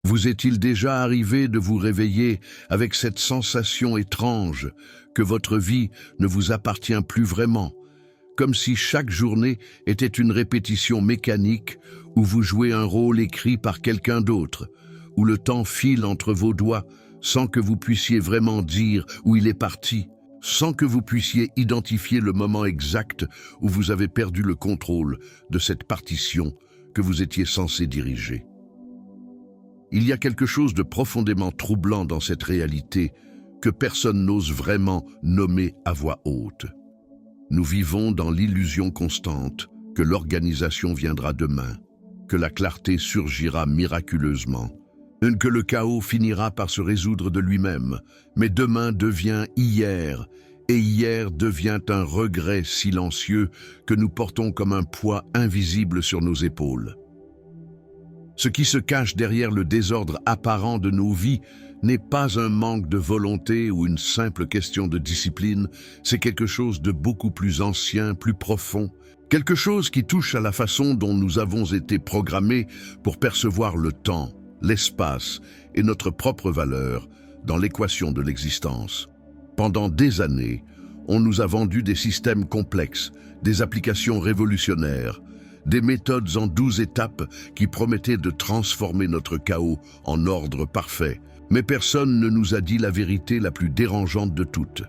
Vous est-il déjà arrivé de vous réveiller avec cette sensation étrange que votre vie ne vous appartient plus vraiment, comme si chaque journée était une répétition mécanique où vous jouez un rôle écrit par quelqu'un d'autre, où le temps file entre vos doigts sans que vous puissiez vraiment dire où il est parti, sans que vous puissiez identifier le moment exact où vous avez perdu le contrôle de cette partition que vous étiez censé diriger. Il y a quelque chose de profondément troublant dans cette réalité que personne n'ose vraiment nommer à voix haute. Nous vivons dans l'illusion constante que l'organisation viendra demain, que la clarté surgira miraculeusement, que le chaos finira par se résoudre de lui-même, mais demain devient hier, et hier devient un regret silencieux que nous portons comme un poids invisible sur nos épaules. Ce qui se cache derrière le désordre apparent de nos vies n'est pas un manque de volonté ou une simple question de discipline, c'est quelque chose de beaucoup plus ancien, plus profond, quelque chose qui touche à la façon dont nous avons été programmés pour percevoir le temps, l'espace et notre propre valeur dans l'équation de l'existence. Pendant des années, on nous a vendu des systèmes complexes, des applications révolutionnaires, des méthodes en 12 étapes qui promettaient de transformer notre chaos en ordre parfait. Mais personne ne nous a dit la vérité la plus dérangeante de toutes.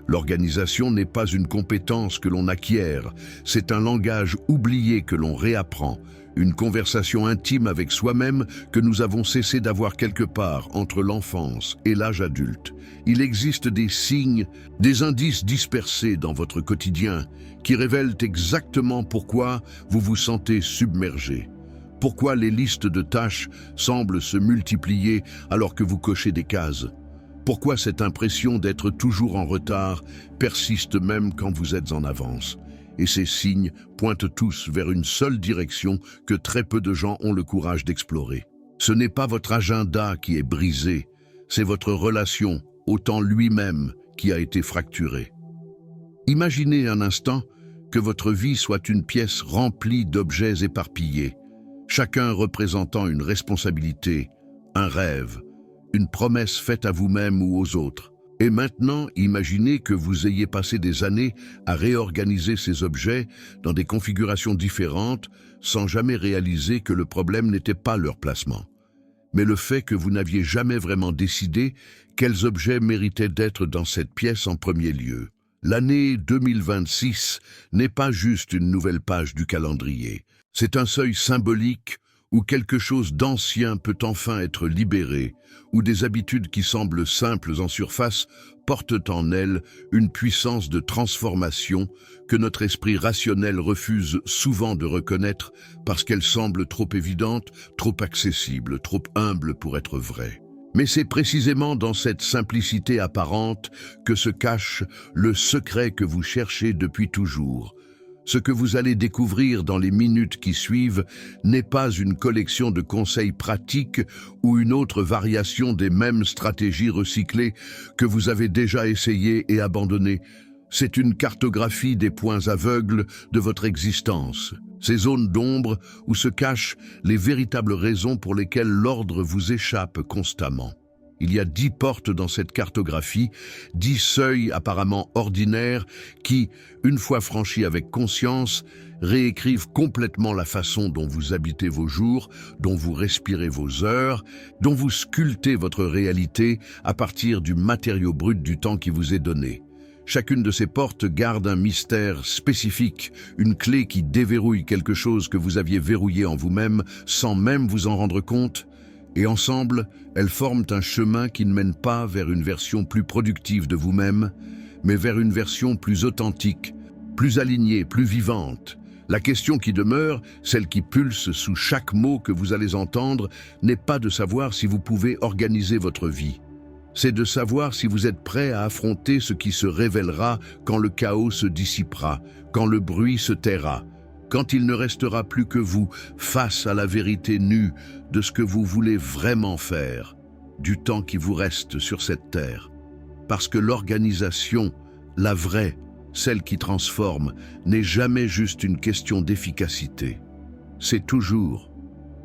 L'organisation n'est pas une compétence que l'on acquiert, c'est un langage oublié que l'on réapprend, une conversation intime avec soi-même que nous avons cessé d'avoir quelque part entre l'enfance et l'âge adulte. Il existe des signes, des indices dispersés dans votre quotidien qui révèlent exactement pourquoi vous vous sentez submergé. Pourquoi les listes de tâches semblent se multiplier alors que vous cochez des cases? Pourquoi cette impression d'être toujours en retard persiste même quand vous êtes en avance? Et ces signes pointent tous vers une seule direction que très peu de gens ont le courage d'explorer. Ce n'est pas votre agenda qui est brisé, c'est votre relation au temps lui-même qui a été fracturée. Imaginez un instant que votre vie soit une pièce remplie d'objets éparpillés, chacun représentant une responsabilité, un rêve, une promesse faite à vous-même ou aux autres. Et maintenant, imaginez que vous ayez passé des années à réorganiser ces objets dans des configurations différentes sans jamais réaliser que le problème n'était pas leur placement, mais le fait que vous n'aviez jamais vraiment décidé quels objets méritaient d'être dans cette pièce en premier lieu. L'année 2026 n'est pas juste une nouvelle page du calendrier, c'est un seuil symbolique où quelque chose d'ancien peut enfin être libéré, où des habitudes qui semblent simples en surface portent en elles une puissance de transformation que notre esprit rationnel refuse souvent de reconnaître parce qu'elles semblent trop évidentes, trop accessibles, trop humbles pour être vraies. Mais c'est précisément dans cette simplicité apparente que se cache le secret que vous cherchez depuis toujours. Ce que vous allez découvrir dans les minutes qui suivent n'est pas une collection de conseils pratiques ou une autre variation des mêmes stratégies recyclées que vous avez déjà essayées et abandonnées. C'est une cartographie des points aveugles de votre existence, ces zones d'ombre où se cachent les véritables raisons pour lesquelles l'ordre vous échappe constamment. Il y a 10 portes dans cette cartographie, 10 seuils apparemment ordinaires qui, une fois franchis avec conscience, réécrivent complètement la façon dont vous habitez vos jours, dont vous respirez vos heures, dont vous sculptez votre réalité à partir du matériau brut du temps qui vous est donné. Chacune de ces portes garde un mystère spécifique, une clé qui déverrouille quelque chose que vous aviez verrouillé en vous-même sans même vous en rendre compte. Et ensemble, elles forment un chemin qui ne mène pas vers une version plus productive de vous-même, mais vers une version plus authentique, plus alignée, plus vivante. La question qui demeure, celle qui pulse sous chaque mot que vous allez entendre, n'est pas de savoir si vous pouvez organiser votre vie. C'est de savoir si vous êtes prêt à affronter ce qui se révélera quand le chaos se dissipera, quand le bruit se taira, quand il ne restera plus que vous face à la vérité nue de ce que vous voulez vraiment faire, du temps qui vous reste sur cette terre. Parce que l'organisation, la vraie, celle qui transforme, n'est jamais juste une question d'efficacité. C'est toujours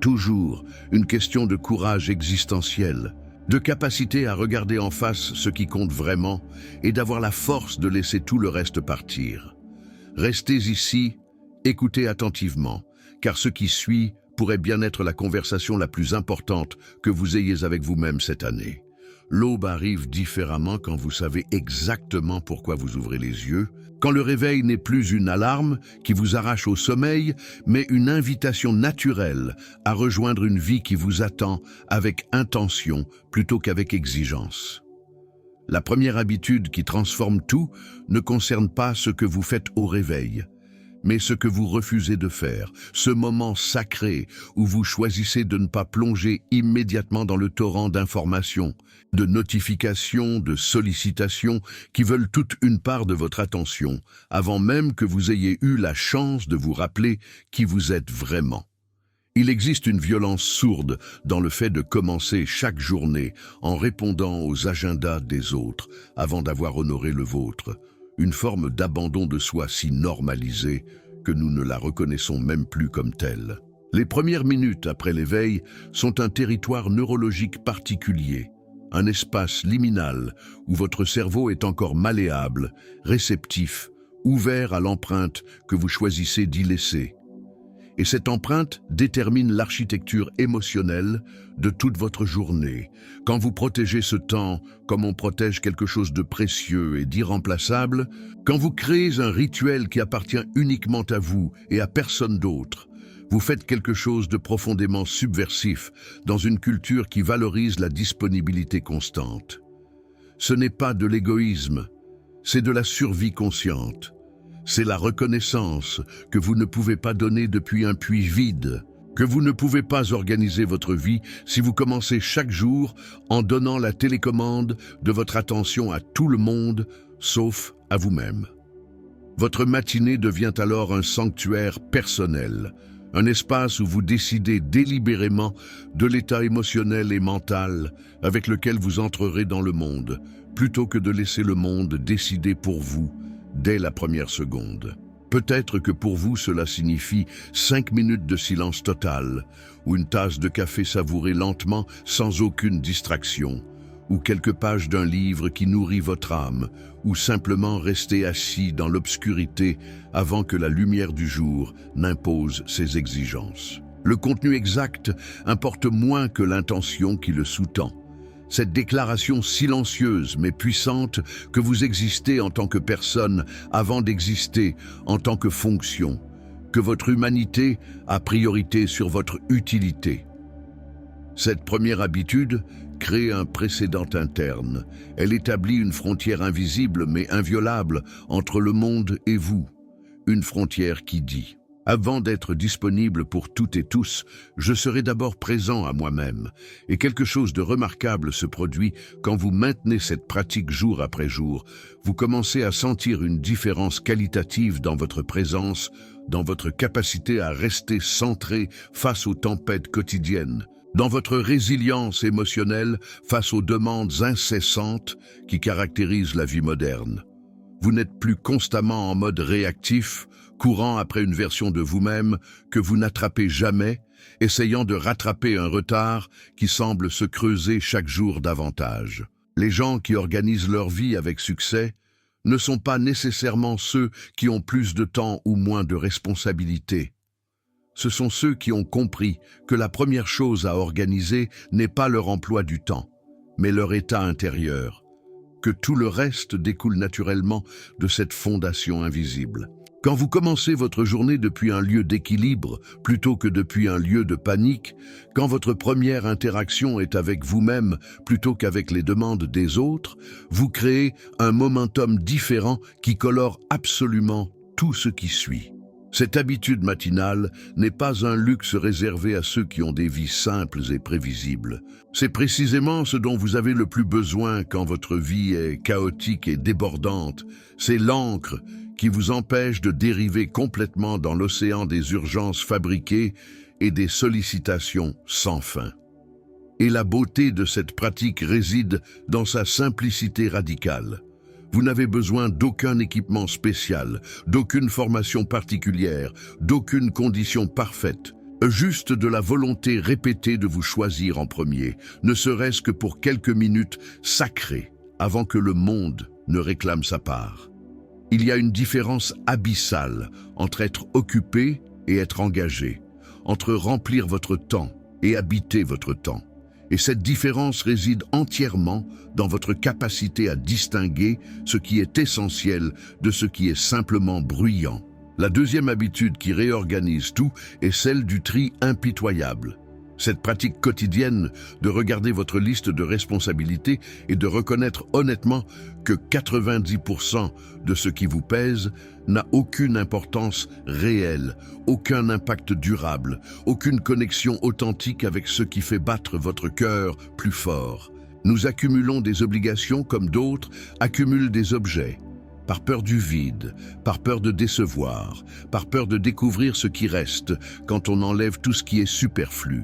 toujours une question de courage existentiel, de capacité à regarder en face ce qui compte vraiment et d'avoir la force de laisser tout le reste partir. Restez ici, écoutez attentivement, car ce qui suit pourrait bien être la conversation la plus importante que vous ayez avec vous-même cette année. L'aube arrive différemment quand vous savez exactement pourquoi vous ouvrez les yeux, quand le réveil n'est plus une alarme qui vous arrache au sommeil, mais une invitation naturelle à rejoindre une vie qui vous attend avec intention plutôt qu'avec exigence. La première habitude qui transforme tout ne concerne pas ce que vous faites au réveil, mais ce que vous refusez de faire, ce moment sacré où vous choisissez de ne pas plonger immédiatement dans le torrent d'informations, de notifications, de sollicitations qui veulent toute une part de votre attention, avant même que vous ayez eu la chance de vous rappeler qui vous êtes vraiment. Il existe une violence sourde dans le fait de commencer chaque journée en répondant aux agendas des autres avant d'avoir honoré le vôtre. Une forme d'abandon de soi si normalisée que nous ne la reconnaissons même plus comme telle. Les premières minutes après l'éveil sont un territoire neurologique particulier, un espace liminal où votre cerveau est encore malléable, réceptif, ouvert à l'empreinte que vous choisissez d'y laisser. Et cette empreinte détermine l'architecture émotionnelle de toute votre journée. Quand vous protégez ce temps comme on protège quelque chose de précieux et d'irremplaçable, quand vous créez un rituel qui appartient uniquement à vous et à personne d'autre, vous faites quelque chose de profondément subversif dans une culture qui valorise la disponibilité constante. Ce n'est pas de l'égoïsme, c'est de la survie consciente. C'est la reconnaissance que vous ne pouvez pas donner depuis un puits vide, que vous ne pouvez pas organiser votre vie si vous commencez chaque jour en donnant la télécommande de votre attention à tout le monde, sauf à vous-même. Votre matinée devient alors un sanctuaire personnel, un espace où vous décidez délibérément de l'état émotionnel et mental avec lequel vous entrerez dans le monde, plutôt que de laisser le monde décider pour vous dès la première seconde. Peut-être que pour vous cela signifie 5 minutes de silence total, ou une tasse de café savourée lentement sans aucune distraction, ou quelques pages d'un livre qui nourrit votre âme, ou simplement rester assis dans l'obscurité avant que la lumière du jour n'impose ses exigences. Le contenu exact importe moins que l'intention qui le sous-tend. Cette déclaration silencieuse mais puissante que vous existez en tant que personne avant d'exister en tant que fonction, que votre humanité a priorité sur votre utilité. Cette première habitude crée un précédent interne. Elle établit une frontière invisible mais inviolable entre le monde et vous. Une frontière qui dit: avant d'être disponible pour toutes et tous, je serai d'abord présent à moi-même. Et quelque chose de remarquable se produit quand vous maintenez cette pratique jour après jour. Vous commencez à sentir une différence qualitative dans votre présence, dans votre capacité à rester centré face aux tempêtes quotidiennes, dans votre résilience émotionnelle face aux demandes incessantes qui caractérisent la vie moderne. Vous n'êtes plus constamment en mode réactif, courant après une version de vous-même que vous n'attrapez jamais, essayant de rattraper un retard qui semble se creuser chaque jour davantage. Les gens qui organisent leur vie avec succès ne sont pas nécessairement ceux qui ont plus de temps ou moins de responsabilités. Ce sont ceux qui ont compris que la première chose à organiser n'est pas leur emploi du temps, mais leur état intérieur, que tout le reste découle naturellement de cette fondation invisible. Quand vous commencez votre journée depuis un lieu d'équilibre plutôt que depuis un lieu de panique, quand votre première interaction est avec vous-même plutôt qu'avec les demandes des autres, vous créez un momentum différent qui colore absolument tout ce qui suit. Cette habitude matinale n'est pas un luxe réservé à ceux qui ont des vies simples et prévisibles. C'est précisément ce dont vous avez le plus besoin quand votre vie est chaotique et débordante. C'est l'encre qui vous empêche de dériver complètement dans l'océan des urgences fabriquées et des sollicitations sans fin. Et la beauté de cette pratique réside dans sa simplicité radicale. Vous n'avez besoin d'aucun équipement spécial, d'aucune formation particulière, d'aucune condition parfaite. Juste de la volonté répétée de vous choisir en premier, ne serait-ce que pour quelques minutes sacrées, avant que le monde ne réclame sa part. Il y a une différence abyssale entre être occupé et être engagé, entre remplir votre temps et habiter votre temps. Et cette différence réside entièrement dans votre capacité à distinguer ce qui est essentiel de ce qui est simplement bruyant. La deuxième habitude qui réorganise tout est celle du tri impitoyable. Cette pratique quotidienne de regarder votre liste de responsabilités et de reconnaître honnêtement que 90% de ce qui vous pèse n'a aucune importance réelle, aucun impact durable, aucune connexion authentique avec ce qui fait battre votre cœur plus fort. Nous accumulons des obligations comme d'autres accumulent des objets. Par peur du vide, par peur de décevoir, par peur de découvrir ce qui reste quand on enlève tout ce qui est superflu.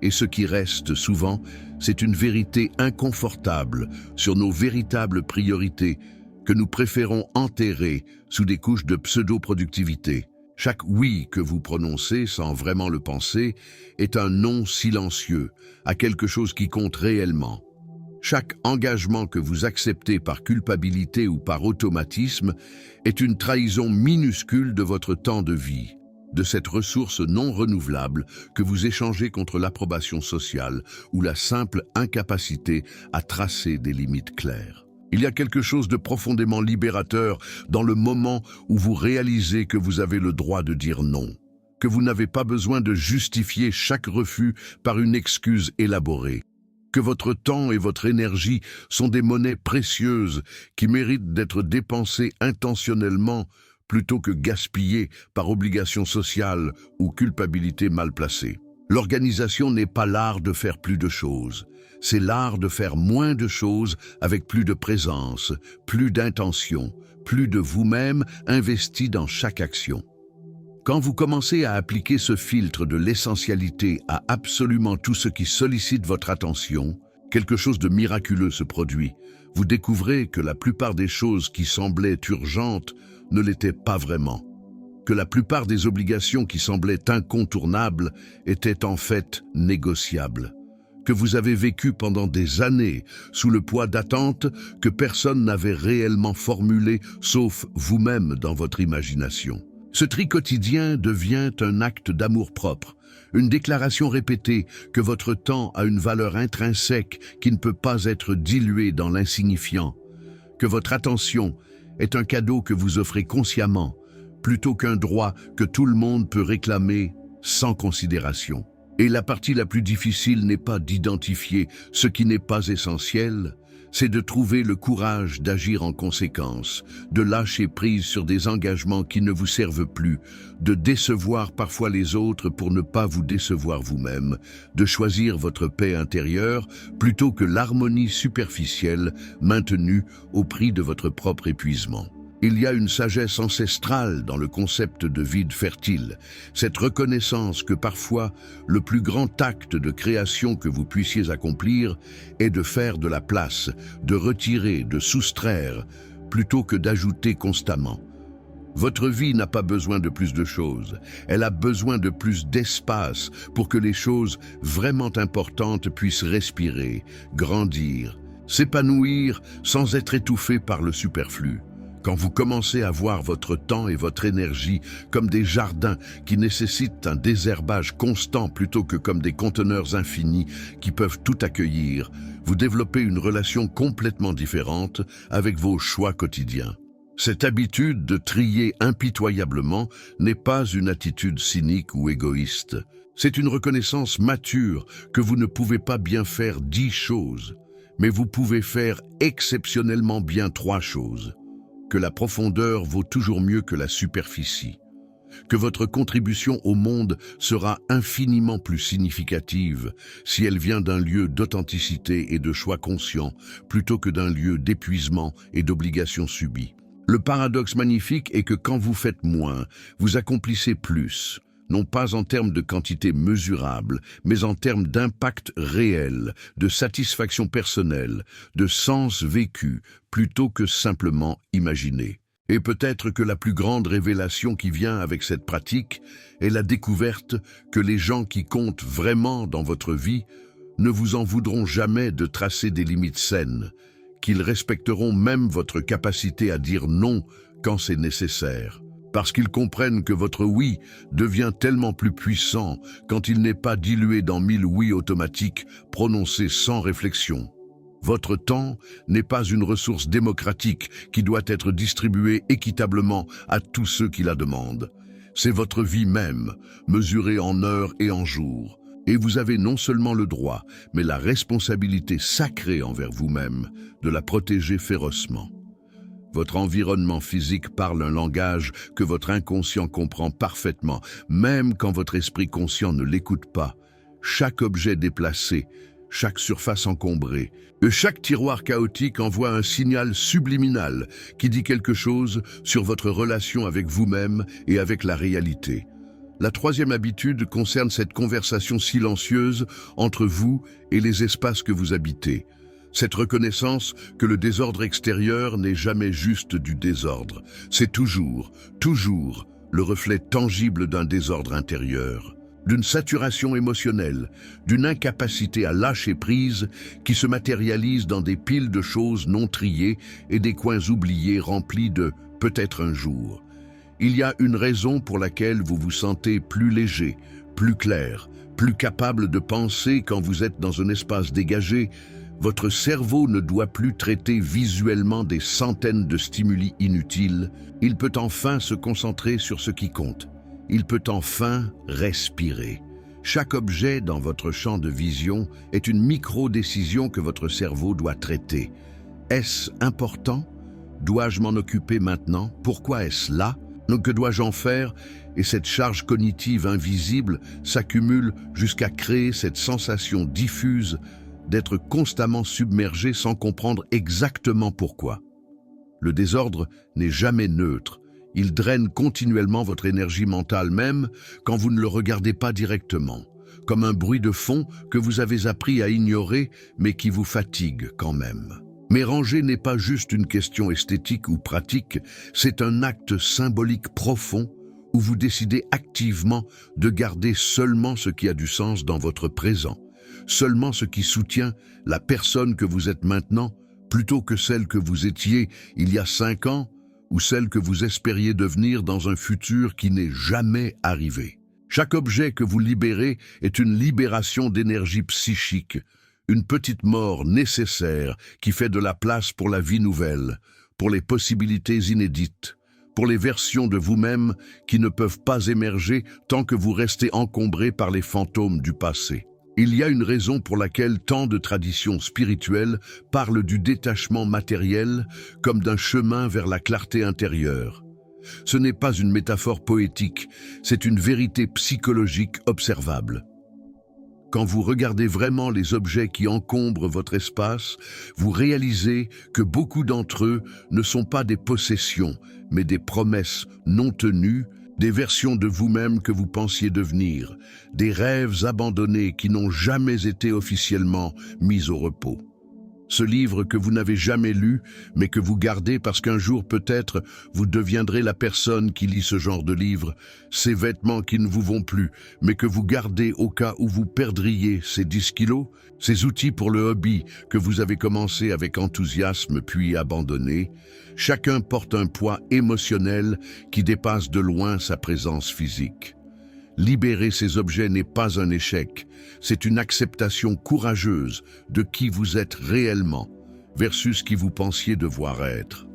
Et ce qui reste souvent, c'est une vérité inconfortable sur nos véritables priorités que nous préférons enterrer sous des couches de pseudo-productivité. Chaque oui que vous prononcez sans vraiment le penser est un non silencieux à quelque chose qui compte réellement. Chaque engagement que vous acceptez par culpabilité ou par automatisme est une trahison minuscule de votre temps de vie, de cette ressource non renouvelable que vous échangez contre l'approbation sociale ou la simple incapacité à tracer des limites claires. Il y a quelque chose de profondément libérateur dans le moment où vous réalisez que vous avez le droit de dire non, que vous n'avez pas besoin de justifier chaque refus par une excuse élaborée, que votre temps et votre énergie sont des monnaies précieuses qui méritent d'être dépensées intentionnellement plutôt que gaspillées par obligation sociale ou culpabilité mal placée. L'organisation n'est pas l'art de faire plus de choses, c'est l'art de faire moins de choses avec plus de présence, plus d'intention, plus de vous-même investi dans chaque action. Quand vous commencez à appliquer ce filtre de l'essentialité à absolument tout ce qui sollicite votre attention, quelque chose de miraculeux se produit. Vous découvrez que la plupart des choses qui semblaient urgentes ne l'étaient pas vraiment, que la plupart des obligations qui semblaient incontournables étaient en fait négociables, que vous avez vécu pendant des années sous le poids d'attentes que personne n'avait réellement formulées sauf vous-même dans votre imagination. Ce tri quotidien devient un acte d'amour-propre, une déclaration répétée que votre temps a une valeur intrinsèque qui ne peut pas être diluée dans l'insignifiant, que votre attention est un cadeau que vous offrez consciemment, plutôt qu'un droit que tout le monde peut réclamer sans considération. Et la partie la plus difficile n'est pas d'identifier ce qui n'est pas essentiel, c'est de trouver le courage d'agir en conséquence, de lâcher prise sur des engagements qui ne vous servent plus, de décevoir parfois les autres pour ne pas vous décevoir vous-même, de choisir votre paix intérieure plutôt que l'harmonie superficielle maintenue au prix de votre propre épuisement. Il y a une sagesse ancestrale dans le concept de vide fertile, cette reconnaissance que parfois le plus grand acte de création que vous puissiez accomplir est de faire de la place, de retirer, de soustraire, plutôt que d'ajouter constamment. Votre vie n'a pas besoin de plus de choses, elle a besoin de plus d'espace pour que les choses vraiment importantes puissent respirer, grandir, s'épanouir sans être étouffées par le superflu. Quand vous commencez à voir votre temps et votre énergie comme des jardins qui nécessitent un désherbage constant plutôt que comme des conteneurs infinis qui peuvent tout accueillir, vous développez une relation complètement différente avec vos choix quotidiens. Cette habitude de trier impitoyablement n'est pas une attitude cynique ou égoïste. C'est une reconnaissance mature que vous ne pouvez pas bien faire 10 choses, mais vous pouvez faire exceptionnellement bien 3 choses. Que la profondeur vaut toujours mieux que la superficie, que votre contribution au monde sera infiniment plus significative si elle vient d'un lieu d'authenticité et de choix conscients plutôt que d'un lieu d'épuisement et d'obligations subies. Le paradoxe magnifique est que quand vous faites moins, vous accomplissez plus, non pas en termes de quantité mesurable, mais en termes d'impact réel, de satisfaction personnelle, de sens vécu, plutôt que simplement imaginé. Et peut-être que la plus grande révélation qui vient avec cette pratique est la découverte que les gens qui comptent vraiment dans votre vie ne vous en voudront jamais de tracer des limites saines, qu'ils respecteront même votre capacité à dire non quand c'est nécessaire, parce qu'ils comprennent que votre oui devient tellement plus puissant quand il n'est pas dilué dans 1000 oui automatiques prononcés sans réflexion. Votre temps n'est pas une ressource démocratique qui doit être distribuée équitablement à tous ceux qui la demandent. C'est votre vie même, mesurée en heures et en jours. Et vous avez non seulement le droit, mais la responsabilité sacrée envers vous-même de la protéger férocement. Votre environnement physique parle un langage que votre inconscient comprend parfaitement, même quand votre esprit conscient ne l'écoute pas. Chaque objet déplacé, chaque surface encombrée, chaque tiroir chaotique envoie un signal subliminal qui dit quelque chose sur votre relation avec vous-même et avec la réalité. La troisième habitude concerne cette conversation silencieuse entre vous et les espaces que vous habitez. Cette reconnaissance que le désordre extérieur n'est jamais juste du désordre. C'est toujours le reflet tangible d'un désordre intérieur, d'une saturation émotionnelle, d'une incapacité à lâcher prise qui se matérialise dans des piles de choses non triées et des coins oubliés remplis de « peut-être un jour ». Il y a une raison pour laquelle vous vous sentez plus léger, plus clair, plus capable de penser quand vous êtes dans un espace dégagé. Votre cerveau ne doit plus traiter visuellement des centaines de stimuli inutiles. Il peut enfin se concentrer sur ce qui compte. Il peut enfin respirer. Chaque objet dans votre champ de vision est une micro-décision que votre cerveau doit traiter. Est-ce important? Dois-je m'en occuper maintenant? Pourquoi est-ce là? Que dois-je en faire? Et cette charge cognitive invisible s'accumule jusqu'à créer cette sensation diffuse d'être constamment submergé sans comprendre exactement pourquoi. Le désordre n'est jamais neutre. Il draine continuellement votre énergie mentale même quand vous ne le regardez pas directement, comme un bruit de fond que vous avez appris à ignorer mais qui vous fatigue quand même. Mais ranger n'est pas juste une question esthétique ou pratique, c'est un acte symbolique profond où vous décidez activement de garder seulement ce qui a du sens dans votre présent, seulement ce qui soutient la personne que vous êtes maintenant, plutôt que celle que vous étiez il y a 5 ans ou celle que vous espériez devenir dans un futur qui n'est jamais arrivé. Chaque objet que vous libérez est une libération d'énergie psychique, une petite mort nécessaire qui fait de la place pour la vie nouvelle, pour les possibilités inédites, pour les versions de vous-même qui ne peuvent pas émerger tant que vous restez encombré par les fantômes du passé. Il y a une raison pour laquelle tant de traditions spirituelles parlent du détachement matériel comme d'un chemin vers la clarté intérieure. Ce n'est pas une métaphore poétique, c'est une vérité psychologique observable. Quand vous regardez vraiment les objets qui encombrent votre espace, vous réalisez que beaucoup d'entre eux ne sont pas des possessions, mais des promesses non tenues, des versions de vous-même que vous pensiez devenir, des rêves abandonnés qui n'ont jamais été officiellement mis au repos. Ce livre que vous n'avez jamais lu, mais que vous gardez parce qu'un jour peut-être vous deviendrez la personne qui lit ce genre de livre, ces vêtements qui ne vous vont plus, mais que vous gardez au cas où vous perdriez ces 10 kilos, ces outils pour le hobby que vous avez commencé avec enthousiasme puis abandonné, chacun porte un poids émotionnel qui dépasse de loin sa présence physique. Libérer ces objets n'est pas un échec, c'est une acceptation courageuse de qui vous êtes réellement versus qui vous pensiez devoir être.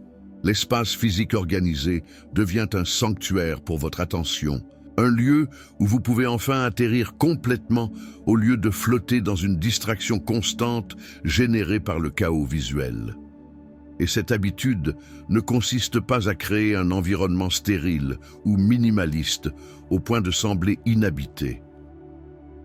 L'espace physique organisé devient un sanctuaire pour votre attention, un lieu où vous pouvez enfin atterrir complètement au lieu de flotter dans une distraction constante générée par le chaos visuel. Et cette habitude ne consiste pas à créer un environnement stérile ou minimaliste au point de sembler inhabité.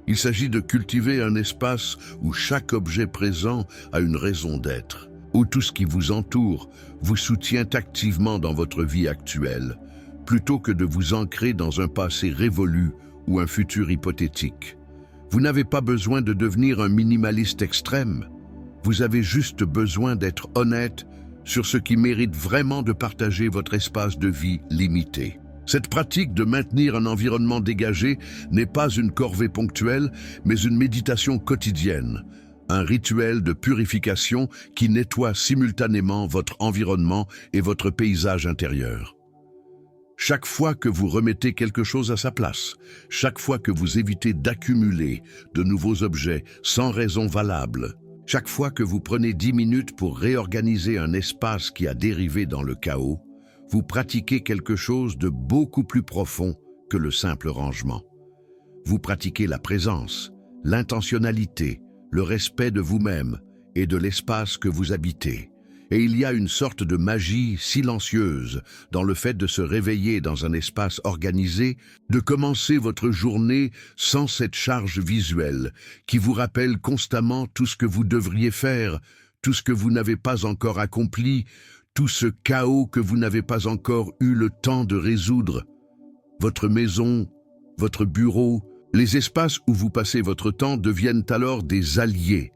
Il s'agit de cultiver un espace où chaque objet présent a une raison d'être, où tout ce qui vous entoure vous soutient activement dans votre vie actuelle, plutôt que de vous ancrer dans un passé révolu ou un futur hypothétique. Vous n'avez pas besoin de devenir un minimaliste extrême. Vous avez juste besoin d'être honnête sur ce qui mérite vraiment de partager votre espace de vie limité. Cette pratique de maintenir un environnement dégagé n'est pas une corvée ponctuelle, mais une méditation quotidienne, un rituel de purification qui nettoie simultanément votre environnement et votre paysage intérieur. Chaque fois que vous remettez quelque chose à sa place, chaque fois que vous évitez d'accumuler de nouveaux objets sans raison valable, chaque fois que vous prenez 10 minutes pour réorganiser un espace qui a dérivé dans le chaos, vous pratiquez quelque chose de beaucoup plus profond que le simple rangement. Vous pratiquez la présence, l'intentionnalité, le respect de vous-même et de l'espace que vous habitez. Et il y a une sorte de magie silencieuse dans le fait de se réveiller dans un espace organisé, de commencer votre journée sans cette charge visuelle qui vous rappelle constamment tout ce que vous devriez faire, tout ce que vous n'avez pas encore accompli, tout ce chaos que vous n'avez pas encore eu le temps de résoudre. Votre maison, votre bureau, les espaces où vous passez votre temps deviennent alors des alliés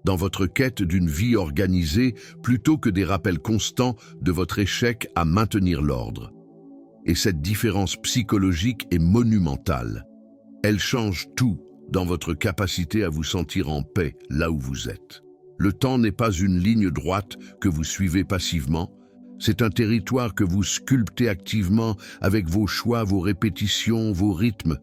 dans votre quête d'une vie organisée plutôt que des rappels constants de votre échec à maintenir l'ordre. Et cette différence psychologique est monumentale. Elle change tout dans votre capacité à vous sentir en paix là où vous êtes. Le temps n'est pas une ligne droite que vous suivez passivement, c'est un territoire que vous sculptez activement avec vos choix, vos répétitions, vos rythmes.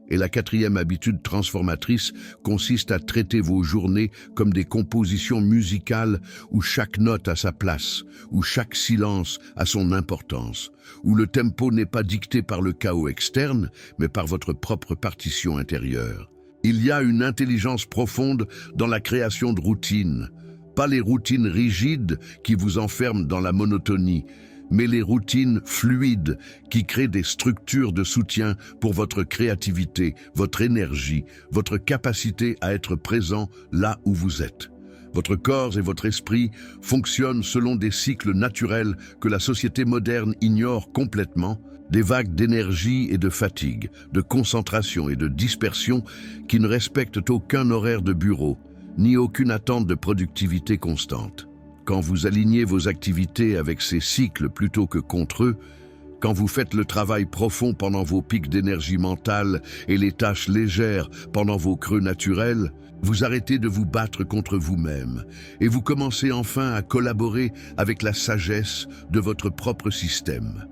Et la quatrième habitude transformatrice consiste à traiter vos journées comme des compositions musicales où chaque note a sa place, où chaque silence a son importance, où le tempo n'est pas dicté par le chaos externe, mais par votre propre partition intérieure. Il y a une intelligence profonde dans la création de routines, pas les routines rigides qui vous enferment dans la monotonie, mais les routines fluides qui créent des structures de soutien pour votre créativité, votre énergie, votre capacité à être présent là où vous êtes. Votre corps et votre esprit fonctionnent selon des cycles naturels que la société moderne ignore complètement, des vagues d'énergie et de fatigue, de concentration et de dispersion qui ne respectent aucun horaire de bureau, ni aucune attente de productivité constante. Quand vous alignez vos activités avec ces cycles plutôt que contre eux, quand vous faites le travail profond pendant vos pics d'énergie mentale et les tâches légères pendant vos creux naturels, vous arrêtez de vous battre contre vous-même et vous commencez enfin à collaborer avec la sagesse de votre propre système.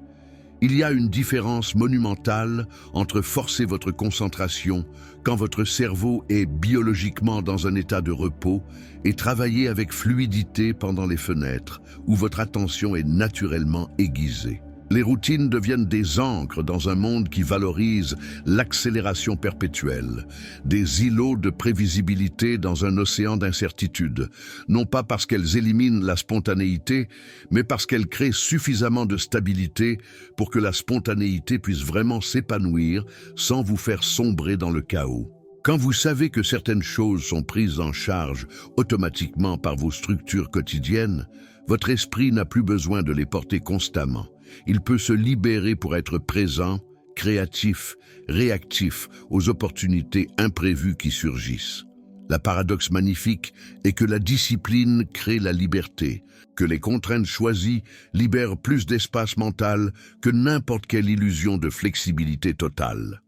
Il y a une différence monumentale entre forcer votre concentration quand votre cerveau est biologiquement dans un état de repos et travailler avec fluidité pendant les fenêtres où votre attention est naturellement aiguisée. Les routines deviennent des ancres dans un monde qui valorise l'accélération perpétuelle, des îlots de prévisibilité dans un océan d'incertitude, non pas parce qu'elles éliminent la spontanéité, mais parce qu'elles créent suffisamment de stabilité pour que la spontanéité puisse vraiment s'épanouir sans vous faire sombrer dans le chaos. Quand vous savez que certaines choses sont prises en charge automatiquement par vos structures quotidiennes, votre esprit n'a plus besoin de les porter constamment. Il peut se libérer pour être présent, créatif, réactif aux opportunités imprévues qui surgissent. La paradoxe magnifique est que la discipline crée la liberté, que les contraintes choisies libèrent plus d'espace mental que n'importe quelle illusion de flexibilité totale.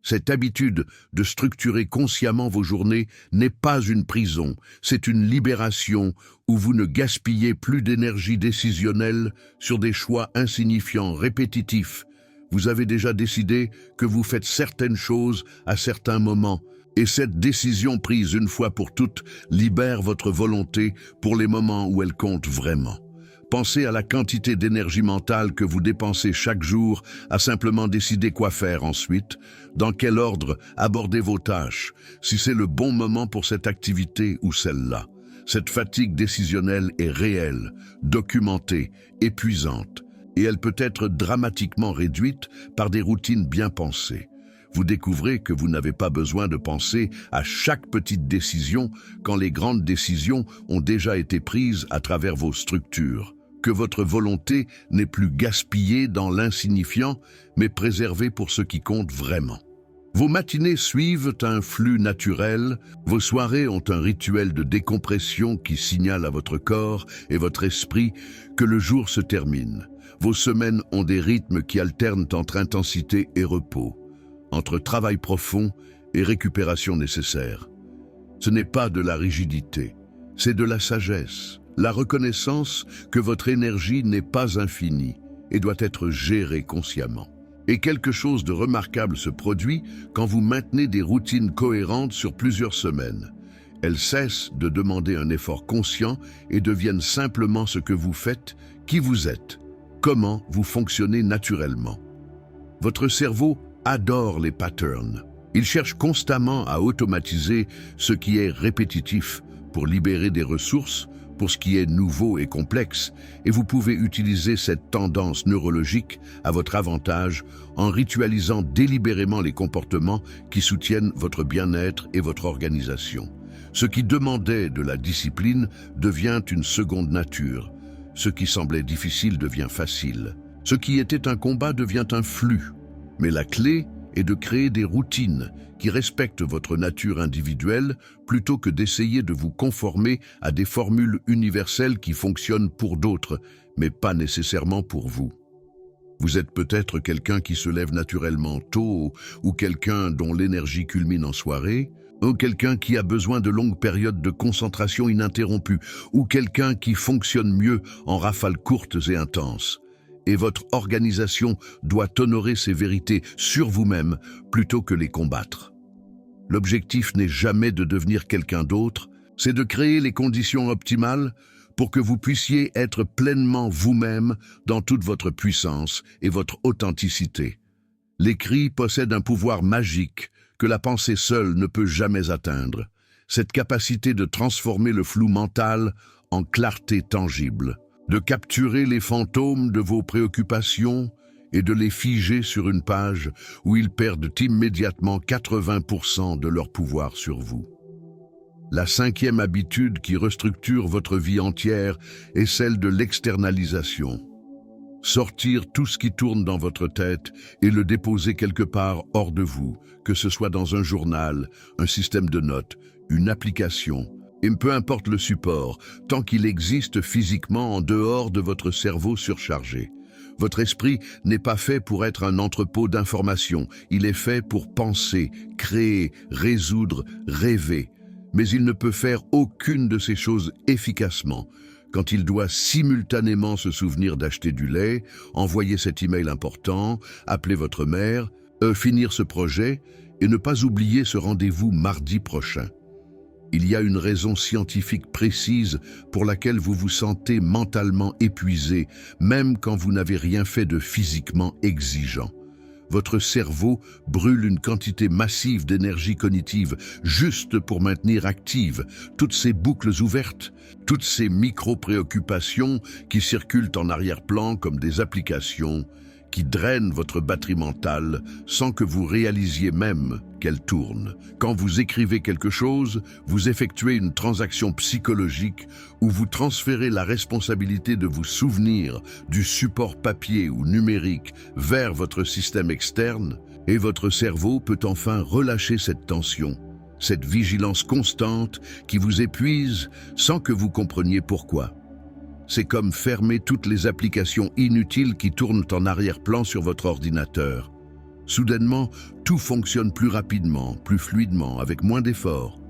Cette habitude de structurer consciemment vos journées n'est pas une prison, c'est une libération où vous ne gaspillez plus d'énergie décisionnelle sur des choix insignifiants, répétitifs. Vous avez déjà décidé que vous faites certaines choses à certains moments, et cette décision prise une fois pour toutes libère votre volonté pour les moments où elle compte vraiment. Pensez à la quantité d'énergie mentale que vous dépensez chaque jour à simplement décider quoi faire ensuite, dans quel ordre aborder vos tâches, si c'est le bon moment pour cette activité ou celle-là. Cette fatigue décisionnelle est réelle, documentée, épuisante, et elle peut être dramatiquement réduite par des routines bien pensées. Vous découvrez que vous n'avez pas besoin de penser à chaque petite décision quand les grandes décisions ont déjà été prises à travers vos structures, que votre volonté n'est plus gaspillée dans l'insignifiant, mais préservée pour ce qui compte vraiment. Vos matinées suivent un flux naturel, vos soirées ont un rituel de décompression qui signale à votre corps et votre esprit que le jour se termine. Vos semaines ont des rythmes qui alternent entre intensité et repos, entre travail profond et récupération nécessaire. Ce n'est pas de la rigidité, c'est de la sagesse, la reconnaissance que votre énergie n'est pas infinie et doit être gérée consciemment. Et quelque chose de remarquable se produit quand vous maintenez des routines cohérentes sur plusieurs semaines. Elles cessent de demander un effort conscient et deviennent simplement ce que vous faites, qui vous êtes, comment vous fonctionnez naturellement. Votre cerveau adore les patterns. Il cherche constamment à automatiser ce qui est répétitif pour libérer des ressources pour ce qui est nouveau et complexe, et vous pouvez utiliser cette tendance neurologique à votre avantage en ritualisant délibérément les comportements qui soutiennent votre bien-être et votre organisation. Ce qui demandait de la discipline devient une seconde nature. Ce qui semblait difficile devient facile. Ce qui était un combat devient un flux. Mais la clé est de créer des routines qui respectent votre nature individuelle plutôt que d'essayer de vous conformer à des formules universelles qui fonctionnent pour d'autres, mais pas nécessairement pour vous. Vous êtes peut-être quelqu'un qui se lève naturellement tôt, ou quelqu'un dont l'énergie culmine en soirée, ou quelqu'un qui a besoin de longues périodes de concentration ininterrompue, ou quelqu'un qui fonctionne mieux en rafales courtes et intenses. Et votre organisation doit honorer ces vérités sur vous-même plutôt que les combattre. L'objectif n'est jamais de devenir quelqu'un d'autre, c'est de créer les conditions optimales pour que vous puissiez être pleinement vous-même dans toute votre puissance et votre authenticité. L'écrit possède un pouvoir magique que la pensée seule ne peut jamais atteindre, cette capacité de transformer le flou mental en clarté tangible, de capturer les fantômes de vos préoccupations et de les figer sur une page où ils perdent immédiatement 80% de leur pouvoir sur vous. La cinquième habitude qui restructure votre vie entière est celle de l'externalisation. Sortir tout ce qui tourne dans votre tête et le déposer quelque part hors de vous, que ce soit dans un journal, un système de notes, une application, et peu importe le support, tant qu'il existe physiquement en dehors de votre cerveau surchargé. Votre esprit n'est pas fait pour être un entrepôt d'informations, il est fait pour penser, créer, résoudre, rêver. Mais il ne peut faire aucune de ces choses efficacement quand il doit simultanément se souvenir d'acheter du lait, envoyer cet email important, appeler votre mère, finir ce projet et ne pas oublier ce rendez-vous mardi prochain. Il y a une raison scientifique précise pour laquelle vous vous sentez mentalement épuisé, même quand vous n'avez rien fait de physiquement exigeant. Votre cerveau brûle une quantité massive d'énergie cognitive juste pour maintenir actives toutes ces boucles ouvertes, toutes ces micro-préoccupations qui circulent en arrière-plan comme des applications qui drainent votre batterie mentale sans que vous réalisiez même qu'elles tournent. Quand vous écrivez quelque chose, vous effectuez une transaction psychologique où vous transférez la responsabilité de vous souvenir du support papier ou numérique vers votre système externe et votre cerveau peut enfin relâcher cette tension, cette vigilance constante qui vous épuise sans que vous compreniez pourquoi. C'est comme fermer toutes les applications inutiles qui tournent en arrière-plan sur votre ordinateur. Soudainement, tout fonctionne plus rapidement, plus fluidement, avec moins d'efforts.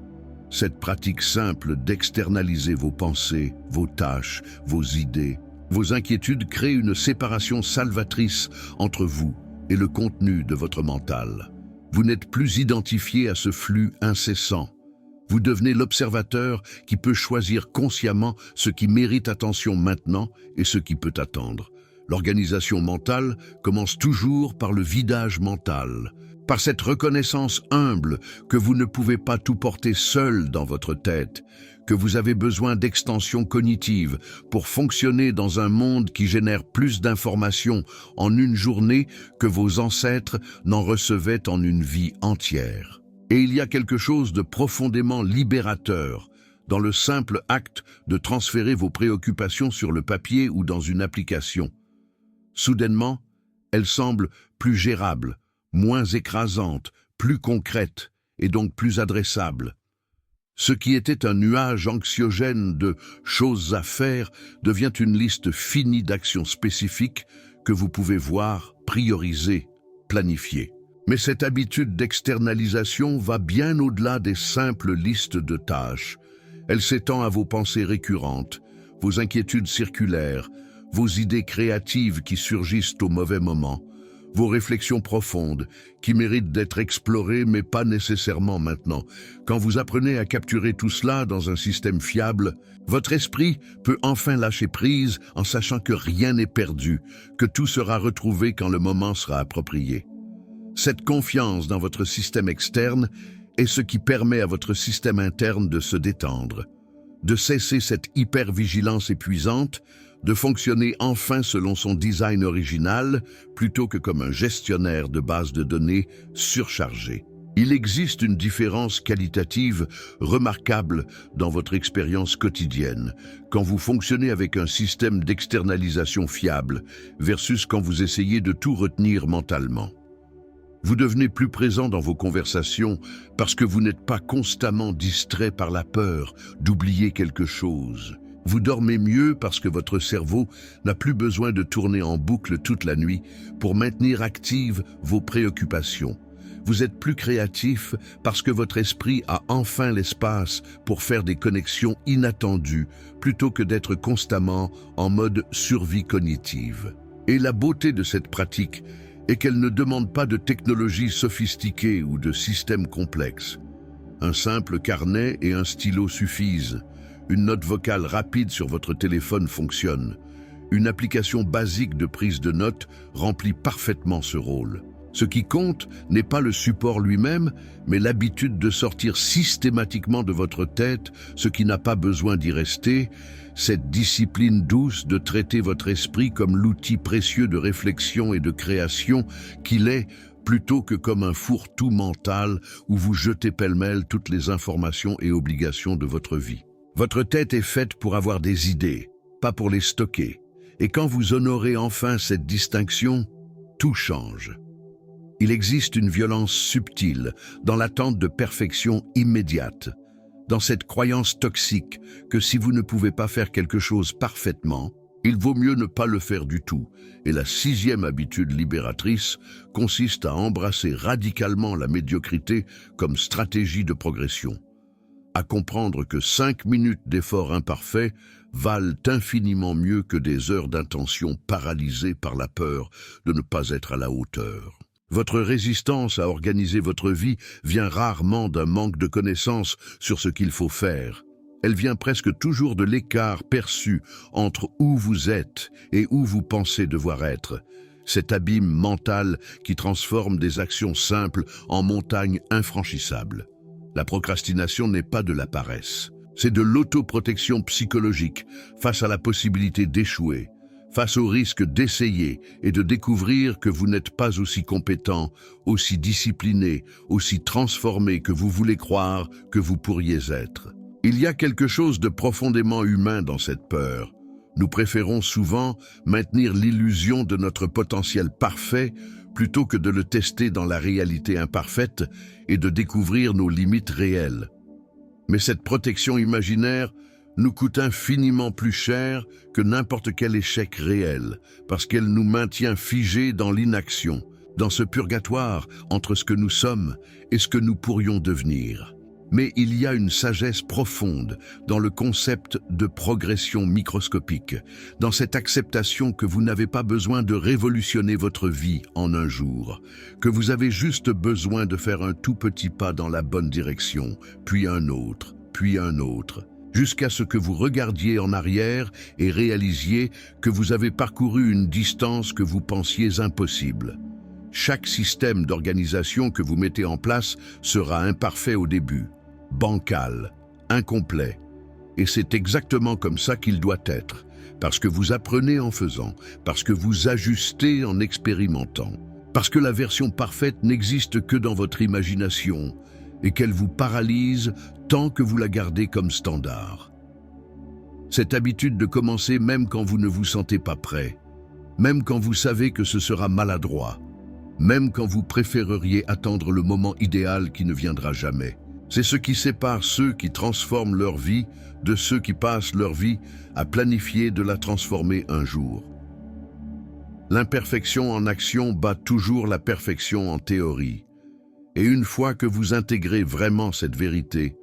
Cette pratique simple d'externaliser vos pensées, vos tâches, vos idées, vos inquiétudes crée une séparation salvatrice entre vous et le contenu de votre mental. Vous n'êtes plus identifié à ce flux incessant. Vous devenez l'observateur qui peut choisir consciemment ce qui mérite attention maintenant et ce qui peut attendre. L'organisation mentale commence toujours par le vidage mental, par cette reconnaissance humble que vous ne pouvez pas tout porter seul dans votre tête, que vous avez besoin d'extension cognitive pour fonctionner dans un monde qui génère plus d'informations en une journée que vos ancêtres n'en recevaient en une vie entière. Et il y a quelque chose de profondément libérateur dans le simple acte de transférer vos préoccupations sur le papier ou dans une application. Soudainement, elles semblent plus gérables, moins écrasantes, plus concrète et donc plus adressable. Ce qui était un nuage anxiogène de choses à faire devient une liste finie d'actions spécifiques que vous pouvez voir, prioriser, planifier. Mais cette habitude d'externalisation va bien au-delà des simples listes de tâches. Elle s'étend à vos pensées récurrentes, vos inquiétudes circulaires, vos idées créatives qui surgissent au mauvais moment, vos réflexions profondes qui méritent d'être explorées mais pas nécessairement maintenant. Quand vous apprenez à capturer tout cela dans un système fiable, votre esprit peut enfin lâcher prise en sachant que rien n'est perdu, que tout sera retrouvé quand le moment sera approprié. Cette confiance dans votre système externe est ce qui permet à votre système interne de se détendre, de cesser cette hypervigilance épuisante, de fonctionner enfin selon son design original plutôt que comme un gestionnaire de bases de données surchargé. Il existe une différence qualitative remarquable dans votre expérience quotidienne quand vous fonctionnez avec un système d'externalisation fiable versus quand vous essayez de tout retenir mentalement. Vous devenez plus présent dans vos conversations parce que vous n'êtes pas constamment distrait par la peur d'oublier quelque chose. Vous dormez mieux parce que votre cerveau n'a plus besoin de tourner en boucle toute la nuit pour maintenir actives vos préoccupations. Vous êtes plus créatif parce que votre esprit a enfin l'espace pour faire des connexions inattendues plutôt que d'être constamment en mode survie cognitive. Et la beauté de cette pratique est qu'elle ne demande pas de technologie sophistiquée ou de système complexe. Un simple carnet et un stylo suffisent. Une note vocale rapide sur votre téléphone fonctionne. Une application basique de prise de notes remplit parfaitement ce rôle. Ce qui compte n'est pas le support lui-même, mais l'habitude de sortir systématiquement de votre tête ce qui n'a pas besoin d'y rester, cette discipline douce de traiter votre esprit comme l'outil précieux de réflexion et de création qu'il est, plutôt que comme un fourre-tout mental où vous jetez pêle-mêle toutes les informations et obligations de votre vie. Votre tête est faite pour avoir des idées, pas pour les stocker. Et quand vous honorez enfin cette distinction, tout change. Il existe une violence subtile dans l'attente de perfection immédiate, dans cette croyance toxique que si vous ne pouvez pas faire quelque chose parfaitement, il vaut mieux ne pas le faire du tout. Et la 6e habitude libératrice consiste à embrasser radicalement la médiocrité comme stratégie de progression. À comprendre que 5 minutes d'effort imparfait valent infiniment mieux que des heures d'intention paralysées par la peur de ne pas être à la hauteur. Votre résistance à organiser votre vie vient rarement d'un manque de connaissances sur ce qu'il faut faire. Elle vient presque toujours de l'écart perçu entre où vous êtes et où vous pensez devoir être. Cet abîme mental qui transforme des actions simples en montagnes infranchissables. La procrastination n'est pas de la paresse. C'est de l'autoprotection psychologique face à la possibilité d'échouer, face au risque d'essayer et de découvrir que vous n'êtes pas aussi compétent, aussi discipliné, aussi transformé que vous voulez croire que vous pourriez être. Il y a quelque chose de profondément humain dans cette peur. Nous préférons souvent maintenir l'illusion de notre potentiel parfait plutôt que de le tester dans la réalité imparfaite et de découvrir nos limites réelles. Mais cette protection imaginaire nous coûte infiniment plus cher que n'importe quel échec réel, parce qu'elle nous maintient figés dans l'inaction, dans ce purgatoire entre ce que nous sommes et ce que nous pourrions devenir. Mais il y a une sagesse profonde dans le concept de progression microscopique, dans cette acceptation que vous n'avez pas besoin de révolutionner votre vie en un jour, que vous avez juste besoin de faire un tout petit pas dans la bonne direction, puis un autre, jusqu'à ce que vous regardiez en arrière et réalisiez que vous avez parcouru une distance que vous pensiez impossible. Chaque système d'organisation que vous mettez en place sera imparfait au début, bancal, incomplet. Et c'est exactement comme ça qu'il doit être, parce que vous apprenez en faisant, parce que vous ajustez en expérimentant, parce que la version parfaite n'existe que dans votre imagination et qu'elle vous paralyse tant que vous la gardez comme standard. Cette habitude de commencer même quand vous ne vous sentez pas prêt, même quand vous savez que ce sera maladroit, même quand vous préféreriez attendre le moment idéal qui ne viendra jamais. C'est ce qui sépare ceux qui transforment leur vie de ceux qui passent leur vie à planifier de la transformer un jour. L'imperfection en action bat toujours la perfection en théorie. Et une fois que vous intégrez vraiment cette vérité,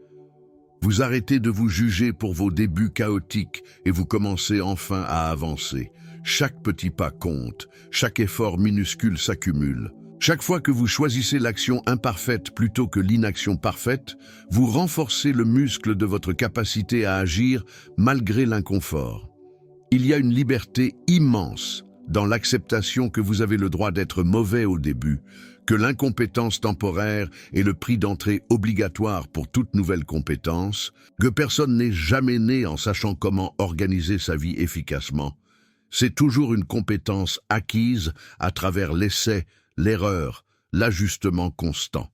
vous arrêtez de vous juger pour vos débuts chaotiques et vous commencez enfin à avancer. Chaque petit pas compte, chaque effort minuscule s'accumule. Chaque fois que vous choisissez l'action imparfaite plutôt que l'inaction parfaite, vous renforcez le muscle de votre capacité à agir malgré l'inconfort. Il y a une liberté immense dans l'acceptation que vous avez le droit d'être mauvais au début, que l'incompétence temporaire est le prix d'entrée obligatoire pour toute nouvelle compétence, que personne n'est jamais né en sachant comment organiser sa vie efficacement. C'est toujours une compétence acquise à travers l'essai, l'erreur, l'ajustement constant.